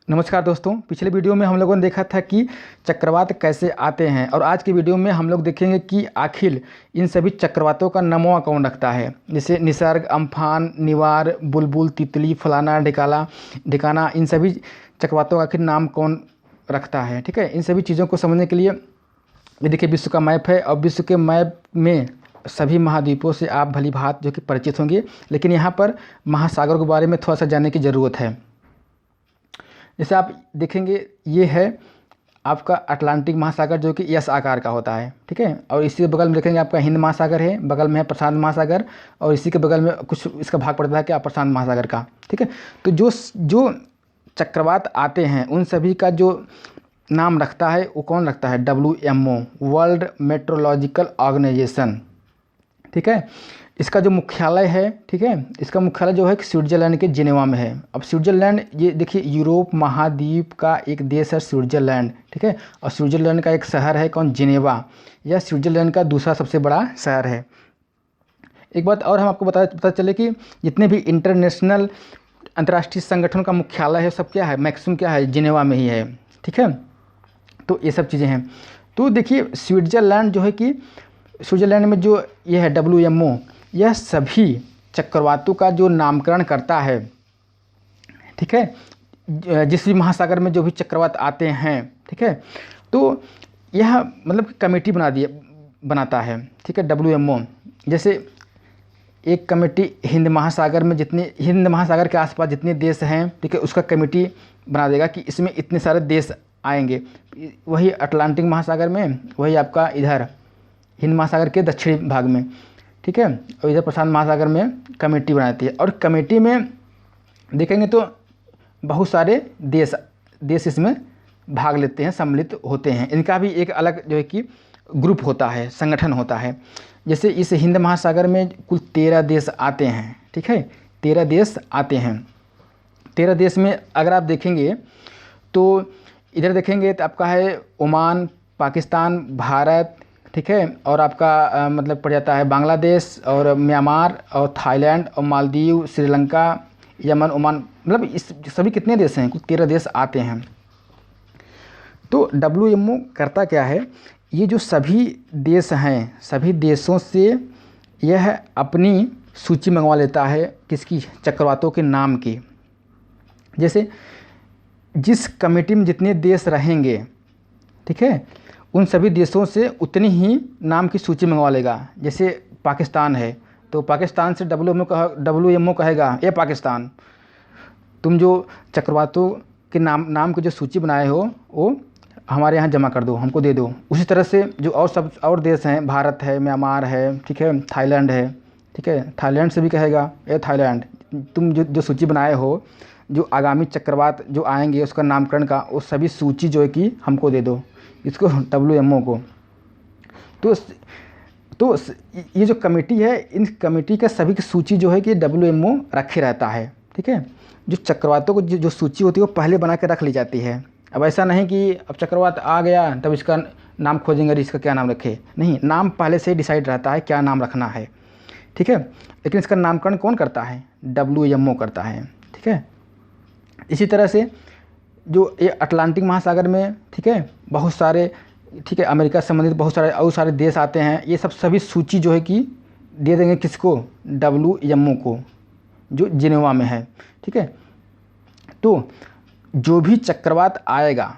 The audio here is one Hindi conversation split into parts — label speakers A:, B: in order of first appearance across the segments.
A: नमस्कार दोस्तों, पिछले वीडियो में हम लोगों ने देखा था कि चक्रवात कैसे आते हैं और आज की वीडियो में हम लोग देखेंगे कि आखिर इन सभी चक्रवातों का नमूना कौन रखता है। जैसे निसर्ग, अम्फान, निवार, बुलबुल, तितली, फलाना, ढिकाला, ढिकाना, इन सभी चक्रवातों का आखिर नाम कौन रखता है। ठीक है, इन सभी चीज़ों को समझने के लिए ये देखिए विश्व का मैप है और विश्व के मैप में सभी महाद्वीपों से आप भली भांति जो कि परिचित होंगे, लेकिन यहाँ पर महासागर के बारे में थोड़ा सा जानने की ज़रूरत है। जैसे आप देखेंगे ये है आपका अटलांटिक महासागर जो कि एस आकार का होता है। ठीक है, और इसी के बगल में देखेंगे आपका हिंद महासागर है, बगल में है प्रशांत महासागर और इसी के बगल में कुछ इसका भाग पड़ता है क्या प्रशांत महासागर का। ठीक है, तो जो चक्रवात आते हैं उन सभी का जो नाम रखता है वो कौन रखता है? WMO, world meteorological organisation. ठीक है, इसका जो मुख्यालय है, ठीक है, इसका मुख्यालय जो है स्विट्ज़रलैंड के जिनेवा में है। अब स्विट्ज़रलैंड ये देखिए यूरोप महाद्वीप का एक देश है स्विट्ज़रलैंड। ठीक है, और स्विट्ज़रलैंड का एक शहर है कौन? जिनेवा। यह स्विट्ज़रलैंड का दूसरा सबसे बड़ा शहर है। एक बात और हम आपको पता चले कि जितने भी इंटरनेशनल अंतर्राष्ट्रीय संगठन का मुख्यालय है सब क्या है? मैक्सिमम क्या है? जिनेवा में ही है। ठीक है, तो ये सब चीज़ें हैं। तो देखिए स्विट्ज़रलैंड जो है कि स्विट्ज़रलैंड में जो ये है WMO, यह सभी चक्रवातों का जो नामकरण करता है। ठीक है, जिस भी महासागर में जो भी चक्रवात आते हैं, ठीक है, तो यह मतलब कमेटी बनाता है। ठीक है, WMO। जैसे एक कमेटी हिंद महासागर के आसपास जितने देश हैं, ठीक है, उसका कमेटी बना देगा कि इसमें इतने सारे देश आएंगे। वही अटलांटिक महासागर में, वही आपका इधर हिंद महासागर के दक्षिणी भाग में। ठीक है, और इधर प्रशांत महासागर में कमेटी बनाती है और कमेटी में देखेंगे तो बहुत सारे देश इसमें भाग लेते हैं, सम्मिलित होते हैं। इनका भी एक अलग जो है कि ग्रुप होता है, संगठन होता है। जैसे इस हिंद महासागर में कुल 13 देश आते हैं। ठीक है, 13 देश आते हैं। 13 देश में अगर आप देखेंगे तो इधर देखेंगे तो आपका है ओमान, पाकिस्तान, भारत, ठीक है, और आपका मतलब पड़ जाता है बांग्लादेश और म्यांमार और थाईलैंड और मालदीव, श्रीलंका, यमन, ओमान, मतलब इस सभी कितने देश हैं? कुल 13 देश आते हैं। तो WMO करता क्या है? ये जो सभी देश हैं, सभी देशों से यह अपनी सूची मंगवा लेता है। किसकी? चक्रवातों के नाम की। जैसे जिस कमेटी में जितने देश रहेंगे, ठीक है, उन सभी देशों से उतनी ही नाम की सूची मंगवा लेगा। जैसे पाकिस्तान है तो पाकिस्तान से WMO कहेगा, ये पाकिस्तान, तुम जो चक्रवातों के नाम की जो सूची बनाए हो वो हमारे यहाँ जमा कर दो, हमको दे दो। उसी तरह से जो और देश हैं, भारत है, म्यांमार है, ठीक है, थाईलैंड है, ठीक है, थाईलैंड से भी कहेगा, ये थाईलैंड, तुम जो सूची बनाए हो, जो आगामी चक्रवात जो आएंगे उसका नामकरण का, वो सभी सूची जो है कि हमको दे दो, इसको WMO को। तो ये जो कमेटी है, इन कमेटी का सभी की सूची जो है कि WMO रखे रहता है। ठीक है, जो चक्रवातों को जो सूची होती है वो पहले बना के रख ली जाती है। अब ऐसा नहीं कि अब चक्रवात आ गया तब इसका नाम खोजेंगे, इसका क्या नाम रखे, नहीं, नाम पहले से डिसाइड रहता है क्या नाम रखना है। ठीक है, लेकिन इसका नामकरण कौन करता है? WMO करता है। ठीक है, इसी तरह से जो ये अटलांटिक महासागर में, ठीक है, बहुत सारे, ठीक है, अमेरिका से संबंधित बहुत सारे और सारे देश आते हैं। ये सब सभी सूची जो है कि दे देंगे किसको? WMO को, जो जिनेवा में है। ठीक है, तो जो भी चक्रवात आएगा,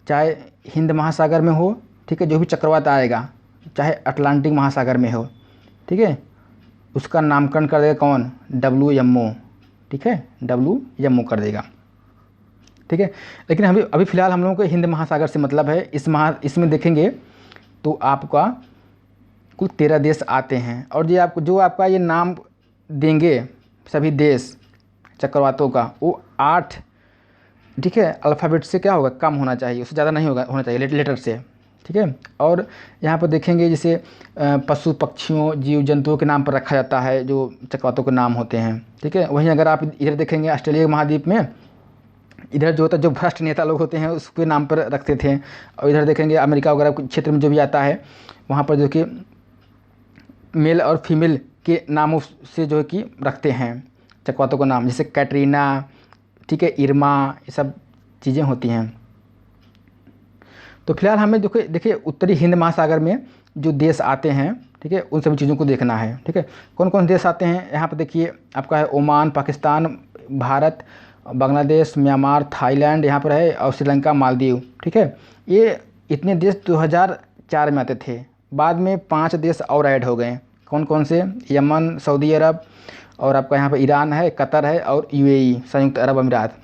A: चाहे हिंद महासागर में हो, ठीक है, जो भी चक्रवात आएगा चाहे अटलांटिक महासागर में हो, ठीक है, उसका नामकरण कर देगा कौन? WMO। ठीक है, WMO कर देगा। ठीक है, लेकिन अभी फ़िलहाल हम लोगों को हिंद महासागर से मतलब है। इसमें देखेंगे तो आपका कुल 13 देश आते हैं और जो आपका ये नाम देंगे सभी देश चक्रवातों का, वो 8, ठीक है, अल्फ़ाबेट से क्या होगा? कम होना चाहिए, उससे ज़्यादा नहीं होना चाहिए लेटर से। ठीक है, और यहाँ पर देखेंगे जैसे पशु पक्षियों जीव जंतुओं के नाम पर रखा जाता है जो चक्रवातों के नाम होते हैं। ठीक है, वहीं अगर आप इधर देखेंगे ऑस्ट्रेलिया महाद्वीप में, इधर जो होता है जो भ्रष्ट नेता लोग होते हैं उसके नाम पर रखते थे। और इधर देखेंगे अमेरिका वगैरह क्षेत्र में जो भी आता है वहाँ पर जो कि मेल और फीमेल के नामों से जो है कि रखते हैं चक्रवातों का नाम। जैसे कैटरीना, ठीक है, इरमा, ये सब चीज़ें होती हैं। तो फिलहाल हमें देखिए उत्तरी हिंद महासागर में जो देश आते हैं, ठीक है, उन सभी चीज़ों को देखना है। ठीक है, कौन कौन देश आते हैं यहाँ पर देखिए, आपका है Oman, Pakistan, Bharat, Bangladesh, Myanmar, Thailand यहाँ पर है, और श्रीलंका, मालदीव। ठीक है, ये इतने देश 2004 में आते थे। बाद में 5 देश और ऐड हो गए। कौन कौन से? यमन, सऊदी अरब, और आपका यहाँ पर ईरान है, कतर है, और यूएई, संयुक्त अरब अमीरात।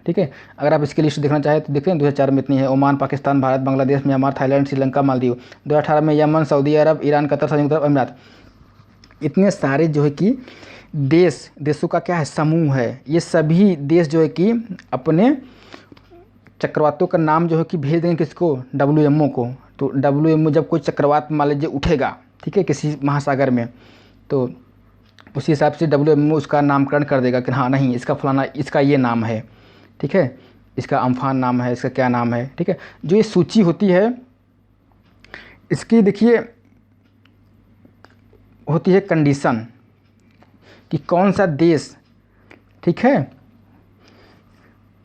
A: ठीक है, अगर आप इसकी लिस्ट देखना चाहें तो देखें 2004 में इतनी है: Oman, Pakistan, Bharat, Bangladesh, Myanmar, Thailand, Sri Lanka, Maldives. 2018 में यमन, सऊदी अरब, ईरान, कतर, संयुक्त अरब अमीरात। इतने सारे जो है कि देशों का क्या है, समूह है। ये सभी देश जो है कि अपने चक्रवातों का नाम जो है कि भेज देंगे किसको? WMO को। तो WMO जब कोई चक्रवात मान लीजिए उठेगा, ठीक है, किसी महासागर में, तो उसी हिसाब से WMO उसका नामकरण कर देगा कि हाँ नहीं, इसका फलाना, इसका ये नाम है, ठीक है, इसका अम्फान नाम है, इसका क्या नाम है। ठीक है, जो ये सूची होती है इसकी देखिए होती है कंडीशन कि कौन सा देश, ठीक है,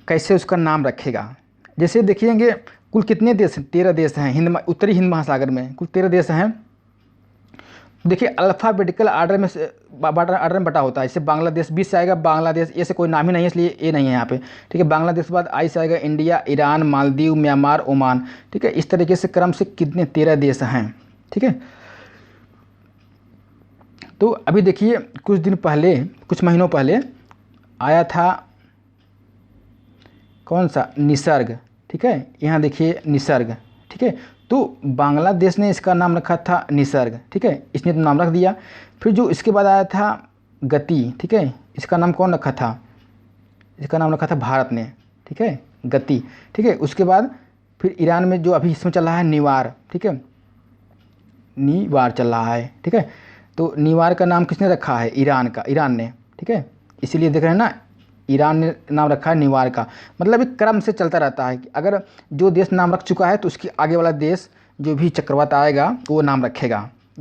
A: कैसे उसका नाम रखेगा। जैसे देखिएंगे कुल कितने देश हैं? 13 देश हैं उत्तरी हिंद महासागर में, कुल 13 देश हैं। देखिए अल्फ़ाबेटिकल आर्डर में बटा होता है। जैसे बांग्लादेश 20 से आएगा, बांग्लादेश ए से कोई नाम ही नहीं है इसलिए ए नहीं है यहाँ पे। ठीक है, बांग्लादेश के बाद आई से आएगा India, Iran, Maldives, Myanmar, Oman. ठीक है, इस तरीके से क्रम से कितने 13 देश हैं। ठीक है, तो अभी देखिए कुछ दिन पहले, कुछ महीनों पहले आया था कौन सा? निसर्ग। ठीक है, यहाँ देखिए निसर्ग। ठीक है, तो बांग्लादेश ने इसका नाम रखा था निसर्ग। ठीक है, इसने तो नाम रख दिया। फिर जो इसके बाद आया था गति। ठीक है, इसका नाम कौन रखा था? इसका नाम रखा था भारत ने। ठीक है, गति। ठीक है, उसके बाद फिर ईरान में जो अभी इसमें चल रहा है निवार। ठीक है, निवार चल रहा है। ठीक है, तो निवार का नाम किसने रखा है? ईरान ने। ठीक है, इसीलिए देख रहे हैं ना, ईरान ने नाम रखा है निवार का। मतलब एक क्रम से चलता रहता है कि अगर जो देश नाम रख चुका है तो उसके आगे वाला देश जो भी चक्रवात आएगा वो नाम रखेगा।